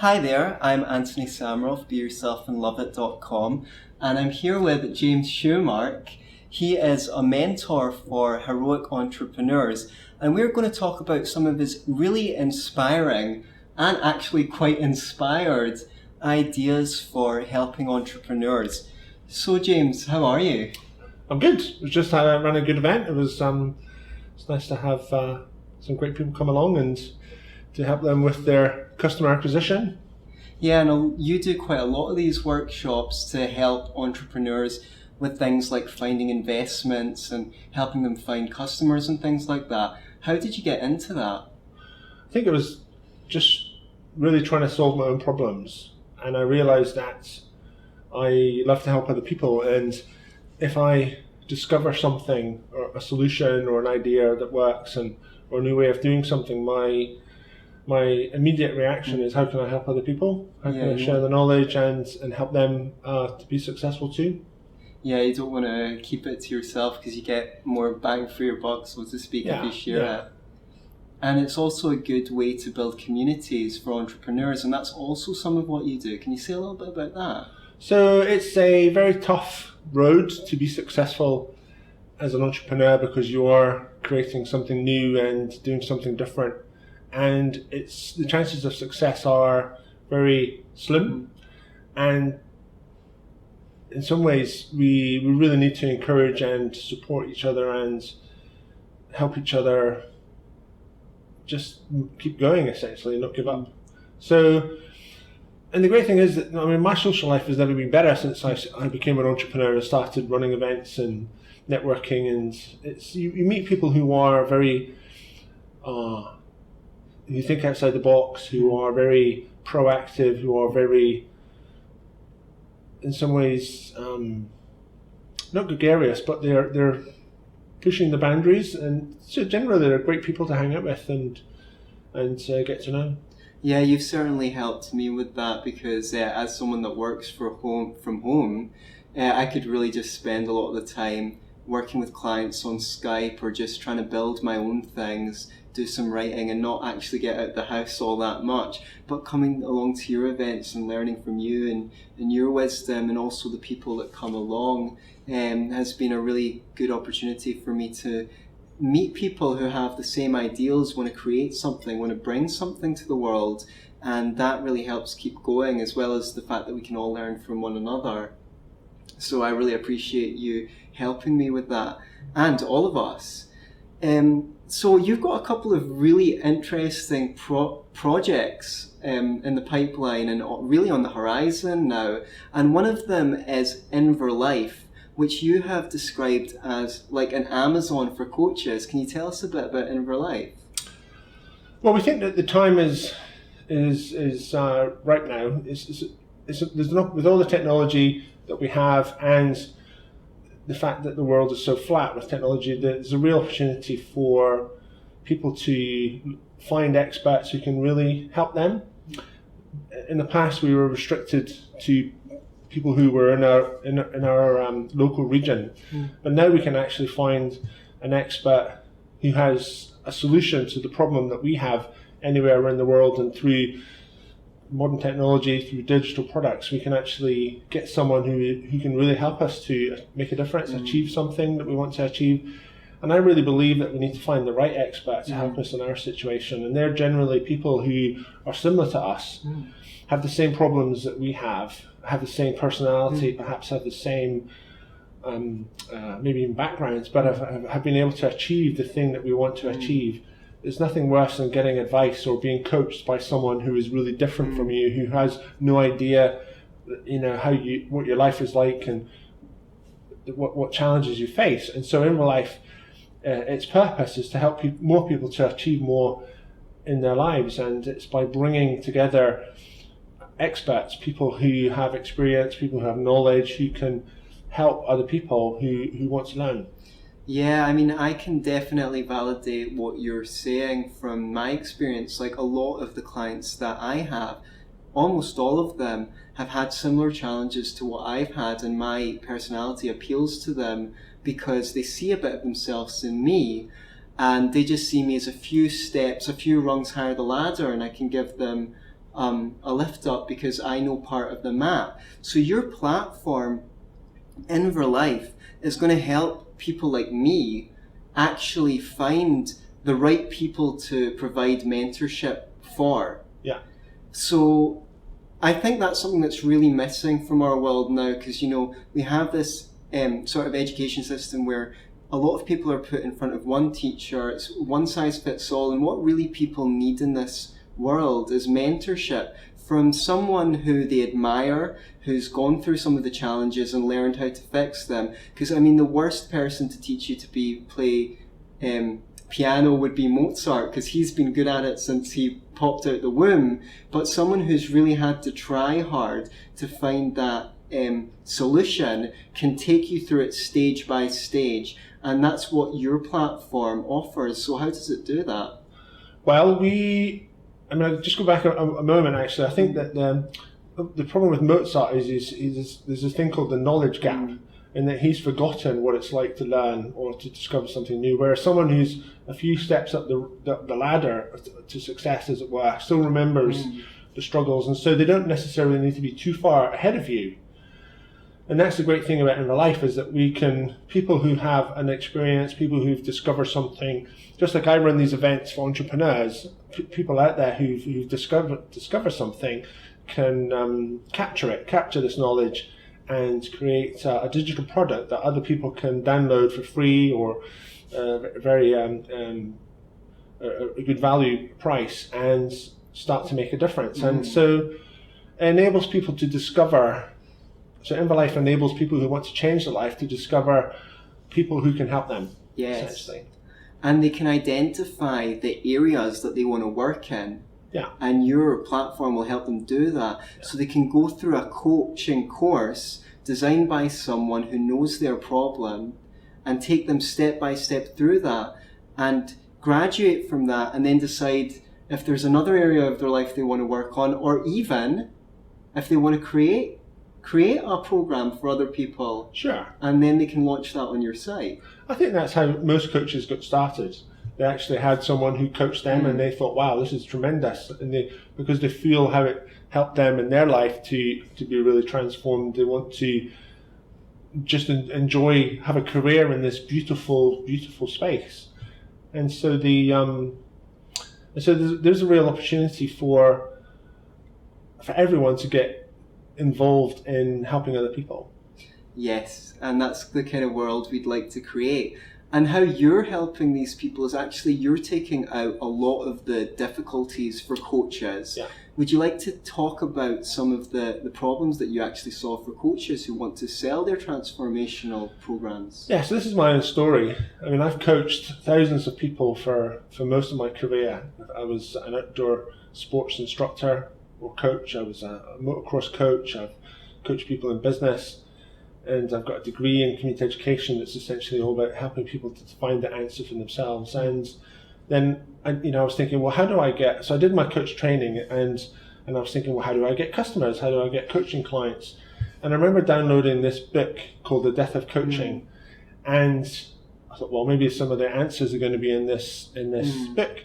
Hi there, I'm Anthony Samaroff, beyourselfandloveit.com, and I'm here with James Schumark. He is a mentor for heroic entrepreneurs, and we're going to talk about some of his really inspiring and actually quite inspired ideas for helping entrepreneurs. So James, how are you? I'm good. It was just ran a good event. It's nice to have some great people come along and to help them with their customer acquisition. Yeah, and you do quite a lot of these workshops to help entrepreneurs with things like finding investments and helping them find customers and things like that. How did you get into that? I think it was just really trying to solve my own problems, and I realized that I love to help other people, and if I discover something or a solution or an idea that works or a new way of doing something, my immediate reaction is, how can I help other people? How can I share the knowledge and help them to be successful too? Yeah, you don't want to keep it to yourself because you get more bang for your buck, so to speak, if you share it. And it's also a good way to build communities for entrepreneurs, and that's also some of what you do. Can you say a little bit about that? So it's a very tough road to be successful as an entrepreneur because you are creating something new and doing something different. And the chances of success are very slim, and in some ways we really need to encourage and support each other and help each other just keep going, essentially, not give up. So, and the great thing is that, my social life has never been better since I became an entrepreneur and started running events and networking, and you meet people who are very who think outside the box, who are very proactive, who are very, in some ways, not gregarious, but they're pushing the boundaries, and so generally they're great people to hang out with and get to know. Yeah, you've certainly helped me with that because as someone that works from home, I could really just spend a lot of the time working with clients on Skype or just trying to build my own things, do some writing and not actually get out the house all that much. But coming along to your events and learning from you and your wisdom and also the people that come along has been a really good opportunity for me to meet people who have the same ideals, want to create something, want to bring something to the world, and that really helps keep going, as well as the fact that we can all learn from one another. So I really appreciate you helping me with that, and all of us. So you've got a couple of really interesting projects in the pipeline and really on the horizon now, and one of them is InverLife, which you have described as like an Amazon for coaches. Can you tell us a bit about InverLife? Well, we think that the time is right now. With all the technology that we have and the fact that the world is so flat with technology, there's a real opportunity for people to find experts who can really help them. In the past, we were restricted to people who were in our local region, but now we can actually find an expert who has a solution to the problem that we have anywhere around the world, and through modern technology, through digital products, we can actually get someone who can really help us to make a difference, achieve something that we want to achieve. And I really believe that we need to find the right expert to help us in our situation, and they're generally people who are similar to us, have the same problems that we have the same personality, perhaps have the same maybe even backgrounds, but have been able to achieve the thing that we want to achieve. There's nothing worse than getting advice or being coached by someone who is really different from you, who has no idea, what your life is like and what challenges you face. And so InverLife, its purpose is to help more people to achieve more in their lives, and it's by bringing together experts, people who have experience, people who have knowledge, who can help other people who want to learn. Yeah, I can definitely validate what you're saying from my experience. Like a lot of the clients that I have, almost all of them have had similar challenges to what I've had, and my personality appeals to them because they see a bit of themselves in me, and they just see me as a few steps, a few rungs higher the ladder, and I can give them a lift up because I know part of the map. So your platform, InverLife, is going to help people like me actually find the right people to provide mentorship for. Yeah. So I think that's something that's really missing from our world now, because, we have this sort of education system where a lot of people are put in front of one teacher. It's one size fits all. And what really people need in this world is mentorship from someone who they admire, who's gone through some of the challenges and learned how to fix them. Because, the worst person to teach you to play piano would be Mozart, because he's been good at it since he popped out the womb. But someone who's really had to try hard to find that solution can take you through it stage by stage. And that's what your platform offers. So how does it do that? Well, I'll just go back a moment, actually. I think that the problem with Mozart is there's this thing called the knowledge gap, in that he's forgotten what it's like to learn or to discover something new, whereas someone who's a few steps up the ladder to success, as it were, still remembers the struggles, and so they don't necessarily need to be too far ahead of you. And that's the great thing about InverLife, is that people who have an experience, people who've discovered something, just like I run these events for entrepreneurs, people out there who've discovered something can capture this knowledge and create a digital product that other people can download for free or very a good value price, and start to make a difference. And so it enables people to discover. So InverLife enables people who want to change their life to discover people who can help them. Yes. Essentially. And they can identify the areas that they want to work in. Yeah. And your platform will help them do that. Yeah. So they can go through a coaching course designed by someone who knows their problem and take them step by step through that and graduate from that, and then decide if there's another area of their life they want to work on, or even if they want to create a program for other people. Sure. And then they can launch that on your site. I think that's how most coaches got started. They actually had someone who coached them, and they thought, wow, this is tremendous. And because they feel how it helped them in their life to be really transformed, they want to just have a career in this beautiful, beautiful space. And so there's a real opportunity for everyone to get involved in helping other people. Yes, and that's the kind of world we'd like to create. And how you're helping these people is actually you're taking out a lot of the difficulties for coaches. Yeah. Would you like to talk about some of the problems that you actually saw for coaches who want to sell their transformational programs? Yeah, so this is my own story. I've coached thousands of people for most of my career. I was an outdoor sports instructor or coach. I was a motocross coach. I've coached people in business, and I've got a degree in community education that's essentially all about helping people to find the answer for themselves. And then I was thinking, well, how do I get? So I did my coach training, and I was thinking, well, how do I get customers? How do I get coaching clients? And I remember downloading this book called The Death of Coaching, and I thought, well, maybe some of the answers are going to be in this book.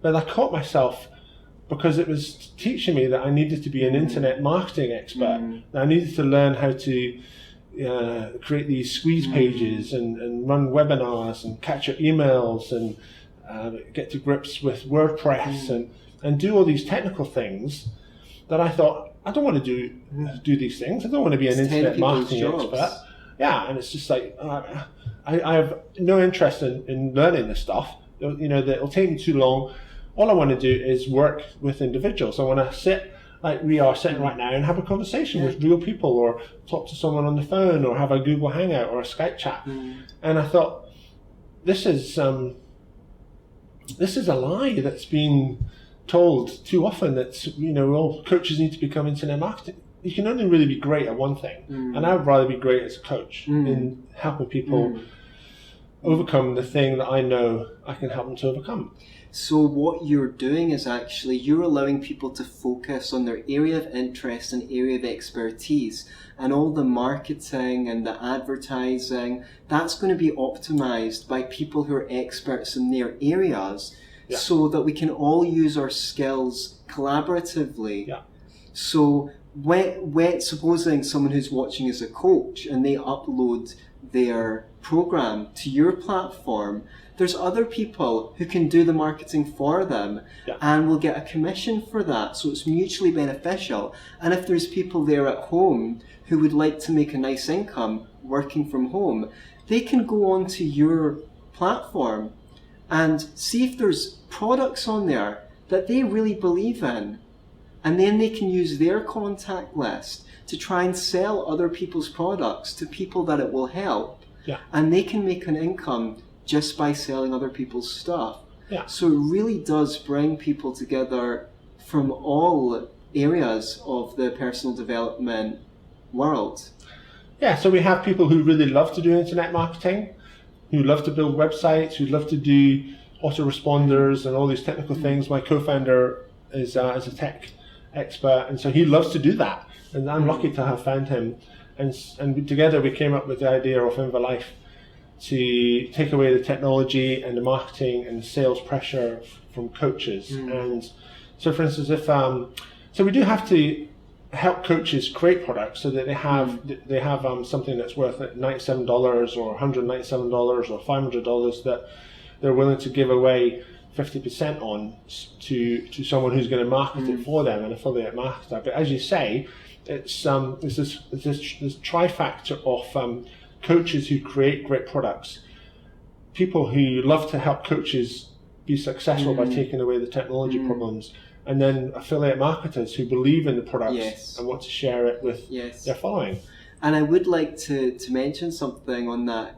But I caught myself, because it was teaching me that I needed to be an internet marketing expert. That I needed to learn how to create these squeeze pages and run webinars and capture emails and get to grips with WordPress and do all these technical things that I thought, I don't want to do these things. I don't want to be an internet marketing expert. Yeah, and it's just like, I have no interest in learning this stuff. It'll take me too long. All I want to do is work with individuals. I want to sit like we are sitting right now and have a conversation with real people, or talk to someone on the phone, or have a Google Hangout or a Skype chat. And I thought, this is a lie that's been told too often, that all coaches need to become internet marketing. You can only really be great at one thing, and I would rather be great as a coach in helping people overcome the thing that I know I can help them to overcome. So what you're doing is actually you're allowing people to focus on their area of interest and area of expertise, and all the marketing and the advertising, that's going to be optimized by people who are experts in their areas, so that we can all use our skills collaboratively. Yeah. So when supposing someone who's watching is a coach and they upload their program to your platform, there's other people who can do the marketing for them and will get a commission for that. So it's mutually beneficial. And if there's people there at home who would like to make a nice income working from home, they can go onto your platform and see if there's products on there that they really believe in. And then they can use their contact list to try and sell other people's products to people that it will help. Yeah. And they can make an income just by selling other people's stuff. Yeah. So it really does bring people together from all areas of the personal development world. Yeah, so we have people who really love to do internet marketing, who love to build websites, who love to do autoresponders and all these technical things. My co-founder is a tech expert, and so he loves to do that. And I'm lucky to have found him. And together we came up with the idea of InverLife to take away the technology and the marketing and the sales pressure from coaches. And so, for instance, if so we do have to help coaches create products so that they have something that's worth $97 or $197 or $500 that they're willing to give away 50% on to someone who's going to market it for them, an affiliate marketer. But as you say, it's this trifactor of coaches who create great products, people who love to help coaches be successful by taking away the technology problems, and then affiliate marketers who believe in the products and want to share it with their following. And I would like to mention something on that,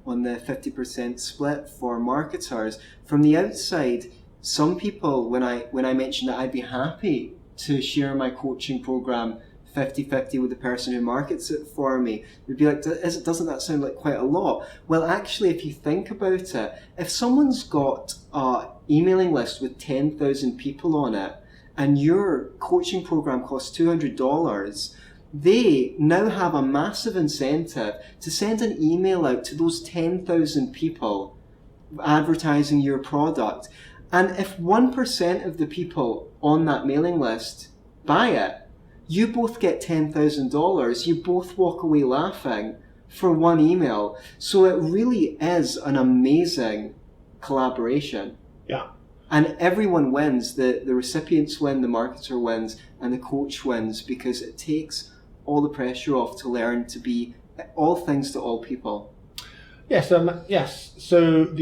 on the 50% split for marketers. From the outside, some people, when I mentioned that I'd be happy to share my coaching program 50-50 with the person who markets it for me, would be like, doesn't that sound like quite a lot? Well, actually, if you think about it, if someone's got an emailing list with 10,000 people on it, and your coaching program costs $200, they now have a massive incentive to send an email out to those 10,000 people advertising your product. And if 1% of the people on that mailing list buy it, you both get $10,000. You both walk away laughing for one email. So it really is an amazing collaboration. Yeah. And everyone wins. The recipients win, the marketer wins, and the coach wins, because it takes all the pressure off to learn to be all things to all people. Yes. Yes. So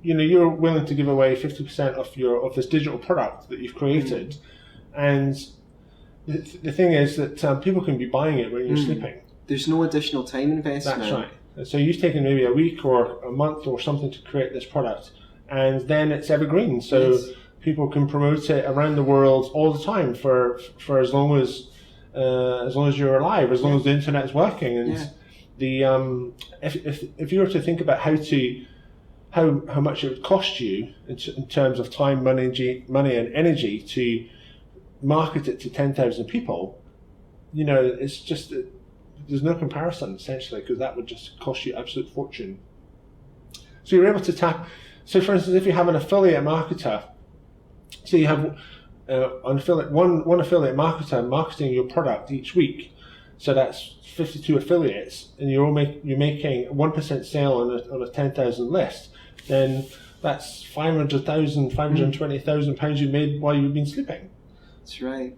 you're willing to give away 50% of this digital product that you've created, and the thing is that people can be buying it when you're sleeping. There's no additional time investment. That's right. So you've taken maybe a week or a month or something to create this product, and then it's evergreen. So people can promote it around the world all the time for as long as you're alive, as long as the internet is working. And if you were to think about how much it would cost you in terms of time, money and energy to market it to 10,000 people, it's just there's no comparison essentially, because that would just cost you absolute fortune. So you're able to tap. So for instance, if you have an affiliate marketer, so you have one affiliate marketer marketing your product each week, so that's 52 affiliates, and you're making 1% sale on a 10,000 list, then that's 500,000, 520,000 pounds you made while you've been sleeping. That's right.